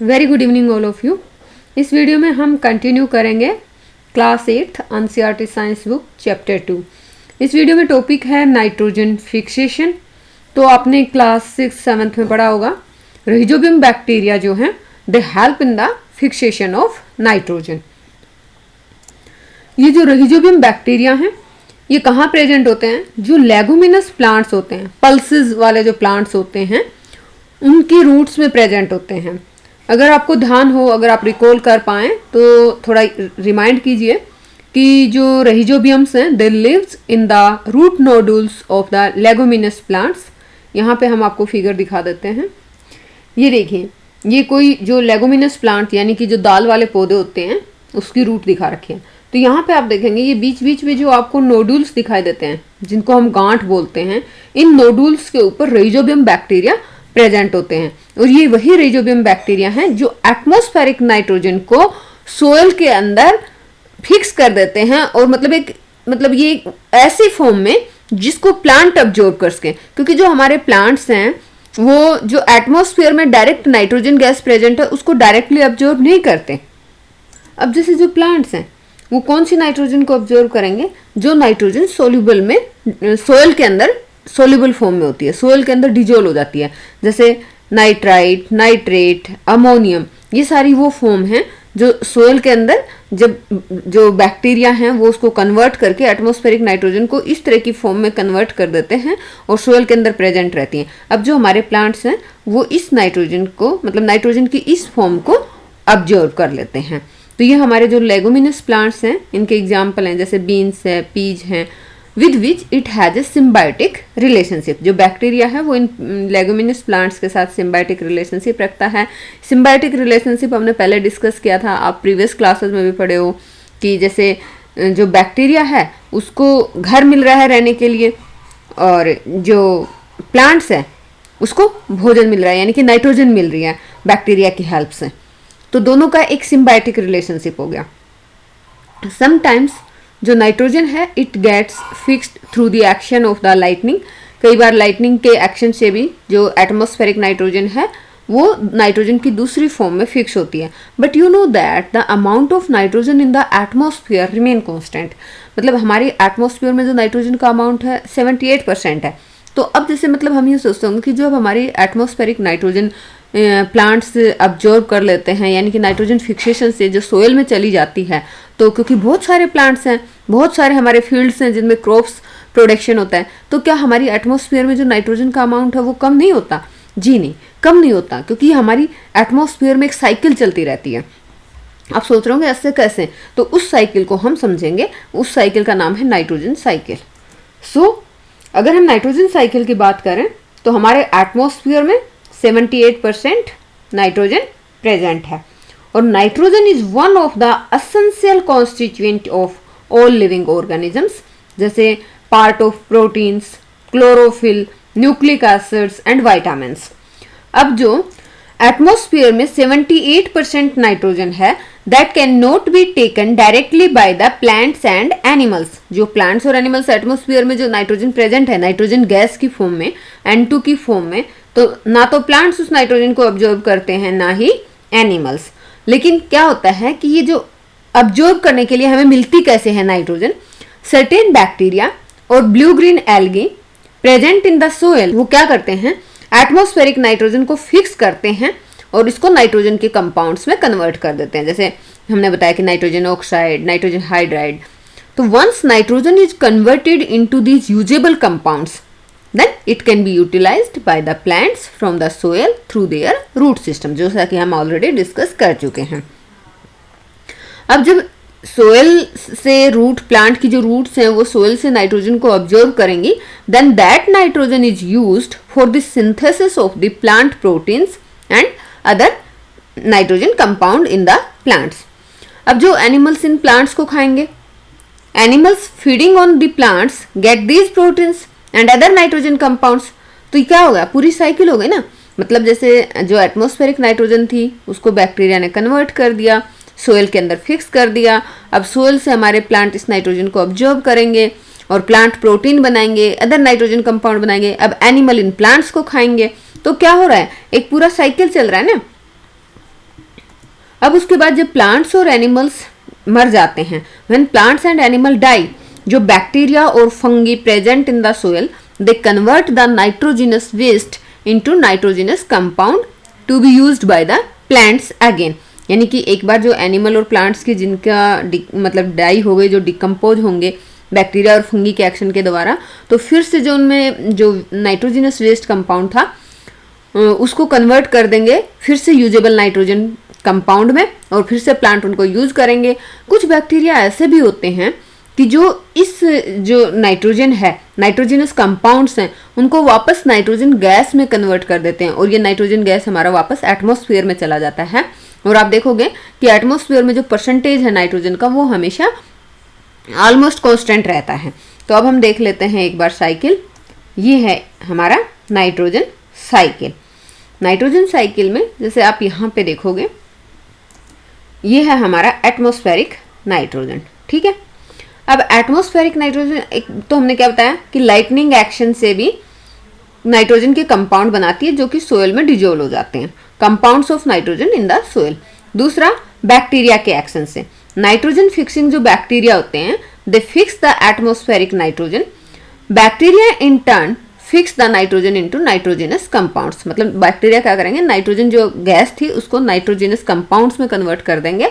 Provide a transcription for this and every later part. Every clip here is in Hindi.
Very good evening all of you. इस वीडियो में हम कंटिन्यू करेंगे class 8 NCERT science book chapter 2। इस वीडियो में टॉपिक है नाइट्रोजन फिक्सेशन। तो आपने क्लास 6 7th में पढ़ा होगा रहिजोबियम बैक्टीरिया जो है they help in the fixation of nitrogen. ये जो रहिजोबियम बैक्टीरिया हैं ये कहाँ प्रेजेंट होते हैं? जो लेगुमिनस प्लांट्स होते हैं, पल्सेस वाले जो प्लांट्स होते हैं उनकी रूट्स में प्रेजेंट होते हैं। अगर आपको ध्यान हो, अगर आप रिकॉल कर पाएँ तो थोड़ा रिमाइंड कीजिए कि जो रहिजोबियम्स हैं they lives in the root nodules of the leguminous plants. यहाँ पे हम आपको फिगर दिखा देते हैं। ये देखिए, ये कोई जो लेगुमिनस प्लांट यानी कि जो दाल वाले पौधे होते हैं उसकी रूट दिखा रखे हैं। तो यहाँ पे आप देखेंगे ये बीच बीच में जो आपको नोडुल्स दिखाई देते हैं जिनको हम गांठ बोलते हैं, इन नोडुल्स के ऊपर रहिजोबियम बैक्टीरिया प्रेजेंट होते हैं। और ये वही रहिजोबियम बैक्टीरिया हैं जो एटमॉस्फेरिक नाइट्रोजन को सोयल के अंदर फिक्स कर देते हैं और मतलब ये ऐसी फॉर्म में जिसको प्लांट अब्जॉर्ब कर सके, क्योंकि जो हमारे प्लांट्स हैं वो जो एटमॉस्फेयर में डायरेक्ट नाइट्रोजन गैस प्रेजेंट है उसको डायरेक्टली अब्जॉर्ब नहीं करते। अब जैसे जो प्लांट्स हैं वो कौन सी नाइट्रोजन को अब्जॉर्ब करेंगे? जो नाइट्रोजन सोल्यूबल में सोयल के अंदर सोल्यूबल फॉर्म में होती है, सोयल के अंदर डिजोल्व हो जाती है, जैसे नाइट्राइट, नाइट्रेट, अमोनियम, ये सारी वो फॉर्म हैं जो सोयल के अंदर जब जो बैक्टीरिया हैं वो उसको कन्वर्ट करके एटमॉस्फेरिक नाइट्रोजन को इस तरह की फॉर्म में कन्वर्ट कर देते हैं और सोयल के अंदर प्रेजेंट रहती हैं। अब जो हमारे प्लांट्स हैं वो इस नाइट्रोजन को मतलब नाइट्रोजन की इस फॉर्म को अब्जॉर्ब कर लेते हैं। तो ये हमारे जो लेगुमिनस प्लांट्स हैं इनके एग्जाम्पल हैं, जैसे बीन्स है, पीज हैं, with which it has a symbiotic relationship. जो बैक्टीरिया है वो इन लेगुमिनस प्लांट्स के साथ सिम्बायोटिक रिलेशनशिप रखता है। सिम्बायोटिक रिलेशनशिप हमने पहले डिस्कस किया था, आप प्रीवियस क्लासेस में भी पढ़े हो कि जैसे जो बैक्टीरिया है उसको घर मिल रहा है रहने के लिए और जो प्लांट्स है उसको भोजन मिल रहा है यानी कि नाइट्रोजन मिल रही है बैक्टीरिया की हेल्प से। तो दोनों का एक सिम्बायोटिक रिलेशनशिप हो गया। समटाइम्स जो नाइट्रोजन है it gets fixed through the action of the lightning. कई बार लाइटनिंग के एक्शन से भी जो एटमॉस्फेरिक नाइट्रोजन है वो नाइट्रोजन की दूसरी फॉर्म में फिक्स होती है। But you know that the amount of nitrogen in the atmosphere remain constant. मतलब हमारी एटमॉस्फेयर में जो नाइट्रोजन का अमाउंट है 78% है। तो अब जैसे मतलब हम ये सोचते होंगे कि जो अब हमारी एटमॉस्फेरिक नाइट्रोजन प्लांट्स अब्जॉर्ब कर लेते हैं यानी कि नाइट्रोजन फिक्सेशन से जो सोयल में चली जाती है, तो क्योंकि बहुत सारे प्लांट्स हैं, बहुत सारे हमारे फील्ड्स हैं जिनमें क्रॉप्स प्रोडक्शन होता है, तो क्या हमारी एटमॉस्फेयर में जो नाइट्रोजन का अमाउंट है वो कम नहीं होता? जी नहीं, कम नहीं होता, क्योंकि हमारी एटमॉस्फेयर में एक साइकिल चलती रहती है। आप सोच रहे होंगे ऐसे कैसे? तो उस साइकिल को हम समझेंगे, उस साइकिल का नाम है नाइट्रोजन साइकिल। सो अगर हम नाइट्रोजन साइकिल की बात करें तो हमारे एटमॉस्फेयर में 78% नाइट्रोजन प्रेजेंट है और nitrogen is one of the essential constituent of all living organisms, जैसे part of proteins, chlorophyll, nucleic acids and vitamins. अब जो एटमॉस्फेयर में 78% नाइट्रोजन है that can not be taken directly by the plants and animals. जो प्लांट्स और एनिमल्स एटमॉस्फेयर में जो नाइट्रोजन प्रेजेंट है नाइट्रोजन गैस की फॉर्म में, N2 की फॉर्म में, तो ना तो प्लांट्स उस नाइट्रोजन को अब्जॉर्ब करते हैं ना ही एनिमल्स। लेकिन क्या होता है कि ये जो अब्जॉर्ब करने के लिए हमें मिलती कैसे है नाइट्रोजन? सर्टेन बैक्टीरिया और blue green algae present in the soil वो क्या करते हैं? एटमॉस्फेरिक नाइट्रोजन को फिक्स करते हैं और इसको नाइट्रोजन के कंपाउंड्स में कन्वर्ट कर देते हैं। जैसे हमने बताया कि नाइट्रोजन ऑक्साइड, नाइट्रोजन हाइड्राइड। तो once nitrogen is converted into these usable compounds then it can be utilized by the plants from the soil through their root system, जैसा कि हम ऑलरेडी डिस्कस कर चुके हैं। अब जब सोयल से रूट, प्लांट की जो रूट्स हैं वो सोयल से नाइट्रोजन को अब्जॉर्ब करेंगी, then that nitrogen is used for the synthesis of the plant proteins and other nitrogen compound in the plants। अब जो एनिमल्स इन प्लांट्स को खाएंगे, animals feeding on the plants get these proteins and other nitrogen compounds. तो क्या होगा? पूरी साइकिल हो गई ना। मतलब जैसे जो एटमॉस्फेरिक नाइट्रोजन थी उसको बैक्टीरिया ने कन्वर्ट कर दिया, सोयल के अंदर फिक्स कर दिया। अब सोयल से हमारे प्लांट इस नाइट्रोजन को ऑब्जर्व करेंगे और प्लांट प्रोटीन बनाएंगे, अदर नाइट्रोजन कंपाउंड बनाएंगे। अब एनिमल इन प्लांट्स को खाएंगे। तो क्या हो रहा है? एक पूरा साइकिल चल रहा है ना। अब उसके बाद जब प्लांट्स और एनिमल्स मर जाते हैं, when plants and animal die, जो बैक्टीरिया और fungi present in the soil, they convert the nitrogenous waste into nitrogenous compound to be used by the plants again. यानी कि एक बार जो एनिमल और प्लांट्स की जिनका मतलब डाई हो गई, जो डिकम्पोज होंगे बैक्टीरिया और फंगी के एक्शन के द्वारा, तो फिर से जो उनमें जो नाइट्रोजिनस वेस्ट कंपाउंड था उसको कन्वर्ट कर देंगे फिर से यूजेबल नाइट्रोजन कंपाउंड में, और फिर से प्लांट उनको यूज करेंगे। कुछ बैक्टीरिया ऐसे भी होते हैं कि जो इस जो नाइट्रोजन है, नाइट्रोजनस कंपाउंड्स हैं, उनको वापस नाइट्रोजन गैस में कन्वर्ट कर देते हैं, और ये नाइट्रोजन गैस हमारा वापस एटमॉस्फेयर में चला जाता है। और आप देखोगे कि एटमॉस्फेयर में जो परसेंटेज है नाइट्रोजन का, वो हमेशा ऑलमोस्ट कांस्टेंट रहता है। तो अब हम देख लेते हैं एक बार साइकिल। ये है हमारा नाइट्रोजन साइकिल। नाइट्रोजन साइकिल में जैसे आप यहाँ पे देखोगे, ये है हमारा एटमॉस्फेरिक नाइट्रोजन, ठीक है। अब एटमॉस्फेरिक नाइट्रोजन एक तो हमने क्या बताया कि लाइटनिंग एक्शन से भी नाइट्रोजन के कंपाउंड बनाती है जो कि सोयल में डिजोल्व हो जाते हैं, compounds of nitrogen in the soil. दूसरा, बैक्टीरिया के एक्शन से नाइट्रोजन फिक्सिंग जो बैक्टीरिया होते हैं, दे fix the atmospheric nitrogen. Bacteria in turn fix the nitrogen into nitrogenous compounds. मतलब बैक्टीरिया क्या करेंगे, नाइट्रोजन जो गैस थी उसको नाइट्रोजनस कंपाउंड्स में कन्वर्ट कर देंगे।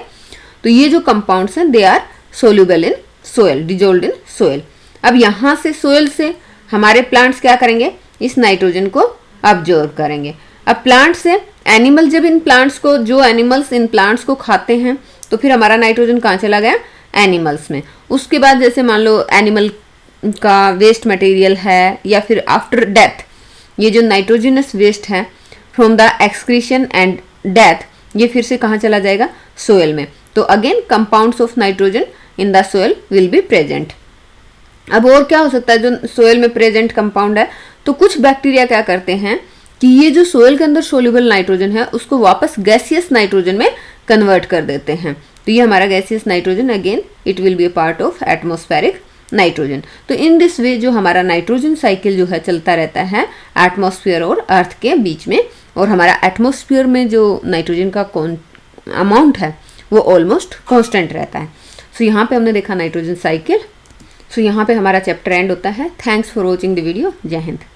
तो ये जो कंपाउंड्स हैं they are soluble in soil, dissolved in soil. अब यहाँ से सोयल से हमारे प्लांट्स क्या करेंगे, इस नाइट्रोजन को अब्जॉर्ब करेंगे। अब प्लांट से एनिमल, जब इन प्लांट्स को, जो एनिमल्स इन प्लांट्स को खाते हैं, तो फिर हमारा नाइट्रोजन कहाँ चला गया, एनिमल्स में। उसके बाद जैसे मान लो एनिमल का वेस्ट मटेरियल है, या फिर आफ्टर डेथ ये जो नाइट्रोजनस वेस्ट है from the excretion and death, ये फिर से कहाँ चला जाएगा, सोयल में। तो again compounds of nitrogen in the soil will be present. अब और क्या हो सकता है जो सोयल में प्रेजेंट कंपाउंड है, तो कुछ बैक्टीरिया क्या करते हैं कि ये जो सोयल के अंदर सोल्यूबल नाइट्रोजन है उसको वापस गैसियस नाइट्रोजन में कन्वर्ट कर देते हैं। तो ये हमारा gaseous nitrogen again it will be a part of atmospheric nitrogen. तो इन दिस वे जो हमारा नाइट्रोजन साइकिल जो है चलता रहता है एटमॉस्फेयर और अर्थ के बीच में, और हमारा एटमॉस्फेयर में जो नाइट्रोजन का अमाउंट है वो ऑलमोस्ट कांस्टेंट रहता है। सो यहाँ पे हमने देखा नाइट्रोजन साइकिल। सो यहाँ पे हमारा चैप्टर एंड होता है। Thanks for watching the video. जय हिंद।